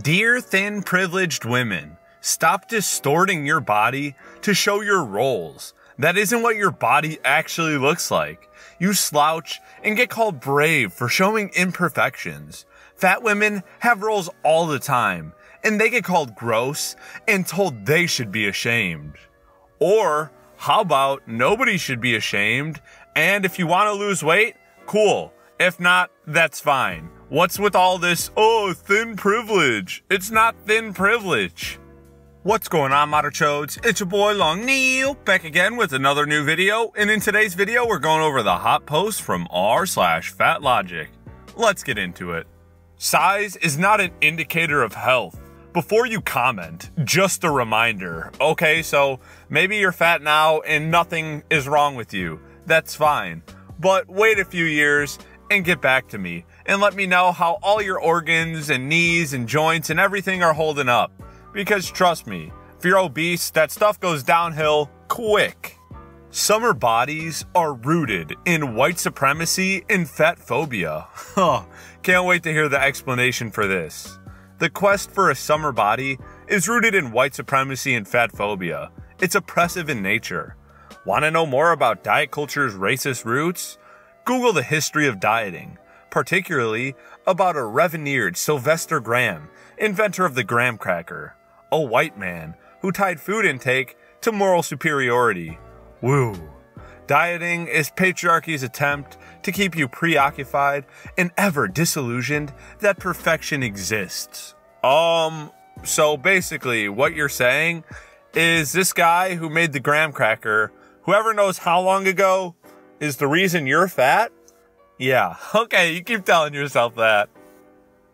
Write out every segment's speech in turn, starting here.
Dear thin privileged women, stop distorting your body to show your roles. That isn't what your body actually looks like. You slouch and get called brave for showing imperfections. Fat women have roles all the time, and they get called gross and told they should be ashamed. Or, how about nobody should be ashamed, and if you want to lose weight, cool. If not, that's fine. What's with all this, oh, thin privilege? It's not thin privilege. What's going on, Moderchodes? It's your boy Long Neil, back again with another new video, and in today's video we're going over the hot post from r/FatLogic. Let's get into it. Size is not an indicator of health. Before you comment, just a reminder. Okay, so maybe you're fat now and nothing is wrong with you. That's fine. But wait a few years and get back to me and let me know how all your organs and knees and joints and everything are holding up. Because trust me, if you're obese, that stuff goes downhill quick. Summer bodies are rooted in white supremacy and fat phobia. Can't wait to hear the explanation for this. The quest for a summer body is rooted in white supremacy and fat phobia. It's oppressive in nature. Want to know more about diet culture's racist roots? Google the history of dieting, particularly about a revered Sylvester Graham, inventor of the graham cracker, a white man who tied food intake to moral superiority. Woo. Dieting is patriarchy's attempt to keep you preoccupied and ever disillusioned that perfection exists. So basically what you're saying is this guy who made the graham cracker, whoever knows how long ago, is the reason you're fat? Yeah, okay, you keep telling yourself that.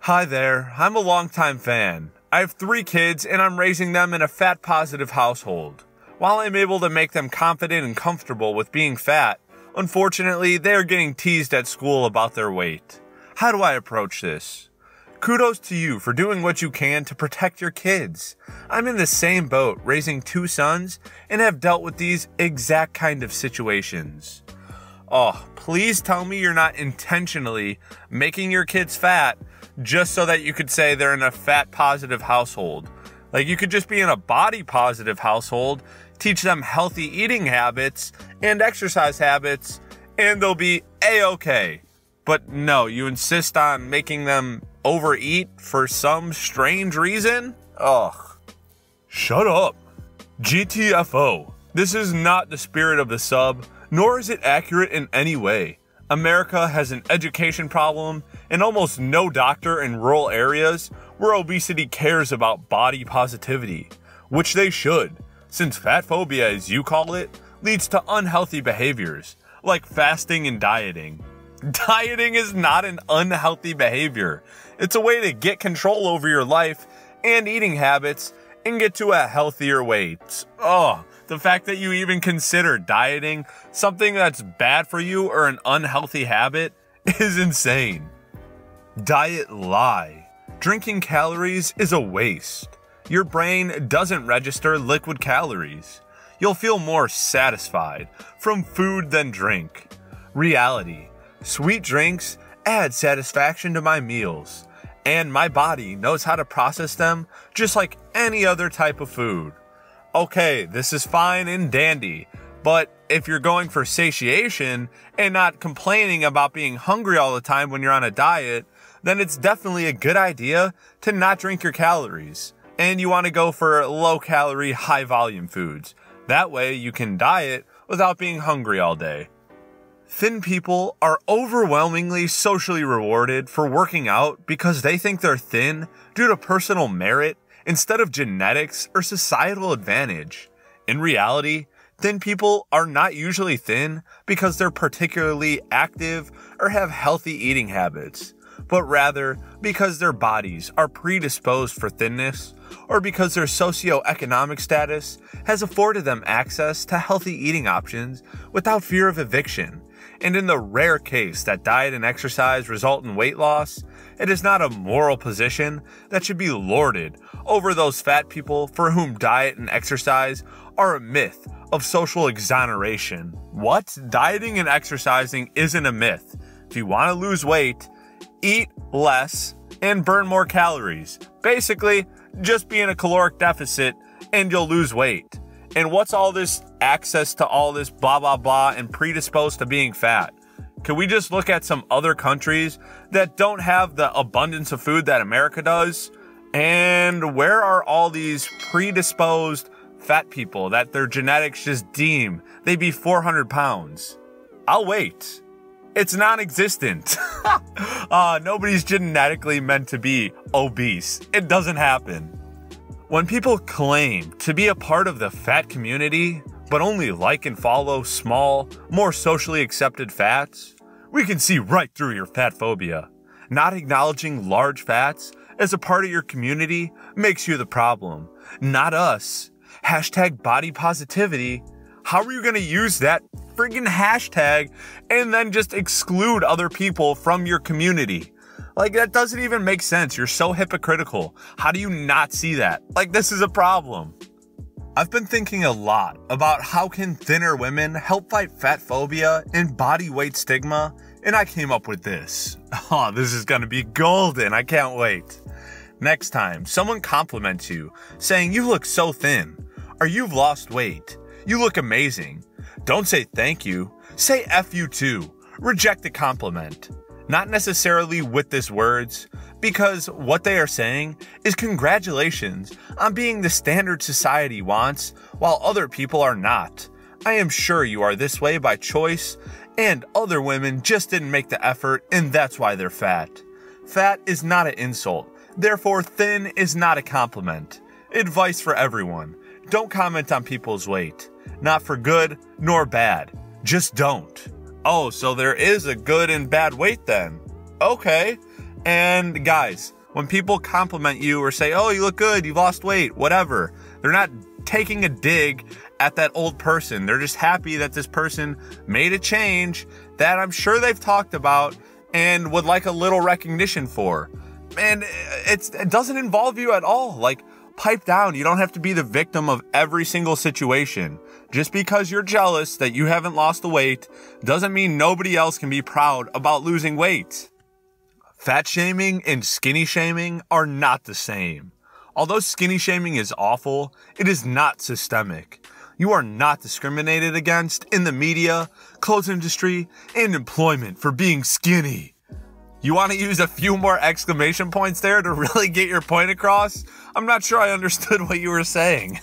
Hi there, I'm a longtime fan. I have 3 kids and I'm raising them in a fat-positive household. While I'm able to make them confident and comfortable with being fat, unfortunately, they are getting teased at school about their weight. How do I approach this? Kudos to you for doing what you can to protect your kids. I'm in the same boat, raising 2 sons, and have dealt with these exact kind of situations. Oh, please tell me you're not intentionally making your kids fat just so that you could say they're in a fat-positive household. Like, you could just be in a body-positive household, teach them healthy eating habits and exercise habits, and they'll be A-okay. But no, you insist on making them overeat for some strange reason? Ugh. Shut up. GTFO. This is not the spirit of the sub, nor is it accurate in any way. America has an education problem and almost no doctor in rural areas where obesity cares about body positivity, which they should, since fat phobia, as you call it, leads to unhealthy behaviors, like fasting and dieting. Dieting is not an unhealthy behavior. It's a way to get control over your life and eating habits and get to a healthier weight. Oh, the fact that you even consider dieting something that's bad for you or an unhealthy habit is insane. Diet lie. Drinking calories is a waste. Your brain doesn't register liquid calories. You'll feel more satisfied from food than drink. Reality. Sweet drinks add satisfaction to my meals, and my body knows how to process them just like any other type of food. Okay, this is fine and dandy, but if you're going for satiation and not complaining about being hungry all the time when you're on a diet, then it's definitely a good idea to not drink your calories, and you want to go for low-calorie, high-volume foods. That way you can diet without being hungry all day. Thin people are overwhelmingly socially rewarded for working out because they think they're thin due to personal merit instead of genetics or societal advantage. In reality, thin people are not usually thin because they're particularly active or have healthy eating habits, but rather because their bodies are predisposed for thinness or because their socioeconomic status has afforded them access to healthy eating options without fear of eviction. And in the rare case that diet and exercise result in weight loss, it is not a moral position that should be lorded over those fat people for whom diet and exercise are a myth of social exoneration. What? Dieting and exercising isn't a myth. If you want to lose weight, eat less and burn more calories. Basically, just be in a caloric deficit and you'll lose weight. And what's all this access to all this blah, blah, blah and predisposed to being fat? Can we just look at some other countries that don't have the abundance of food that America does? And where are all these predisposed fat people that their genetics just deem they'd be 400 pounds? I'll wait. It's non-existent. Nobody's genetically meant to be obese. It doesn't happen. When people claim to be a part of the fat community, but only like and follow small, more socially accepted fats, we can see right through your fat phobia. Not acknowledging large fats as a part of your community makes you the problem, not us. Hashtag body positivity. How are you going to use that friggin' hashtag and then just exclude other people from your community? Like, that doesn't even make sense. You're so hypocritical. How do you not see that? Like, this is a problem. I've been thinking a lot about how can thinner women help fight fat phobia and body weight stigma, and I came up with this. Oh, this is gonna be golden. I can't wait. Next time someone compliments you, saying you look so thin, or you've lost weight, you look amazing, don't say thank you, say F you too. Reject the compliment. Not necessarily with these words, because what they are saying is congratulations on being the standard society wants while other people are not. I am sure you are this way by choice, and other women just didn't make the effort and that's why they're fat. Fat is not an insult, therefore thin is not a compliment. Advice for everyone: don't comment on people's weight. Not for good nor bad, just don't. Oh, so there is a good and bad weight then. Okay. And guys, when people compliment you or say, oh, you look good, you've lost weight, whatever, they're not taking a dig at that old person. They're just happy that this person made a change that I'm sure they've talked about and would like a little recognition for. And it doesn't involve you at all. Like, pipe down. You don't have to be the victim of every single situation. Just because you're jealous that you haven't lost the weight doesn't mean nobody else can be proud about losing weight. Fat shaming and skinny shaming are not the same. Although skinny shaming is awful, it is not systemic. You are not discriminated against in the media, clothes industry, and employment for being skinny. You want to use a few more exclamation points there to really get your point across? I'm not sure I understood what you were saying.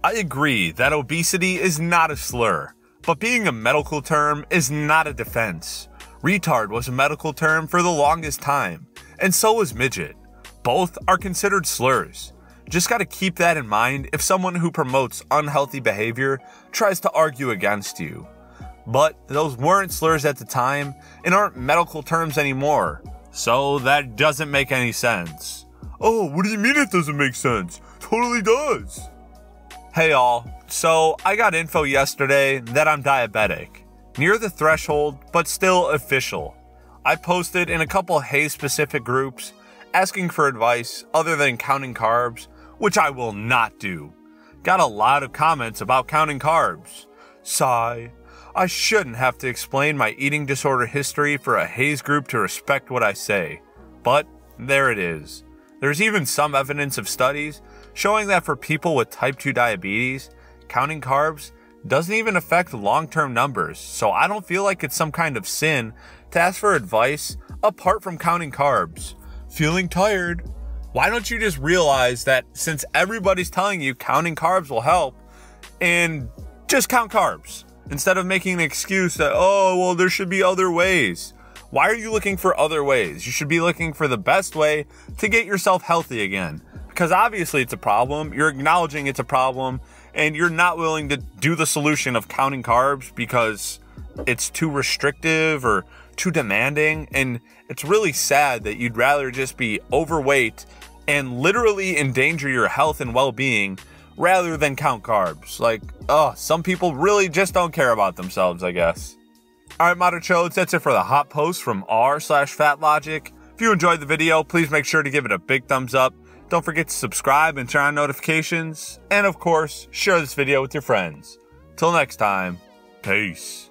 I agree that obesity is not a slur, but being a medical term is not a defense. Retard was a medical term for the longest time, and so was midget. Both are considered slurs. Just gotta keep that in mind if someone who promotes unhealthy behavior tries to argue against you. But those weren't slurs at the time and aren't medical terms anymore, so that doesn't make any sense. Oh, what do you mean it doesn't make sense? Totally does. Hey all, so I got info yesterday that I'm diabetic. Near the threshold, but still official. I posted in a couple Hay-specific groups asking for advice other than counting carbs, which I will not do. Got a lot of comments about counting carbs. Sigh. I shouldn't have to explain my eating disorder history for a Hayes group to respect what I say. But there it is. There's even some evidence of studies showing that for people with type 2 diabetes, counting carbs doesn't even affect long-term numbers, so I don't feel like it's some kind of sin to ask for advice apart from counting carbs. Feeling tired? Why don't you just realize that since everybody's telling you counting carbs will help, and just count carbs, instead of making an excuse that, oh, well, there should be other ways. Why are you looking for other ways? You should be looking for the best way to get yourself healthy again. Because obviously it's a problem, you're acknowledging it's a problem, and you're not willing to do the solution of counting carbs because it's too restrictive or too demanding. And it's really sad that you'd rather just be overweight and literally endanger your health and well-being rather than count carbs. Like, some people really just don't care about themselves, I guess. Alright, Moderchodes, that's it for the hot post from r/FatLogic. If you enjoyed the video, please make sure to give it a big thumbs up. Don't forget to subscribe and turn on notifications. And of course, share this video with your friends. Till next time, peace.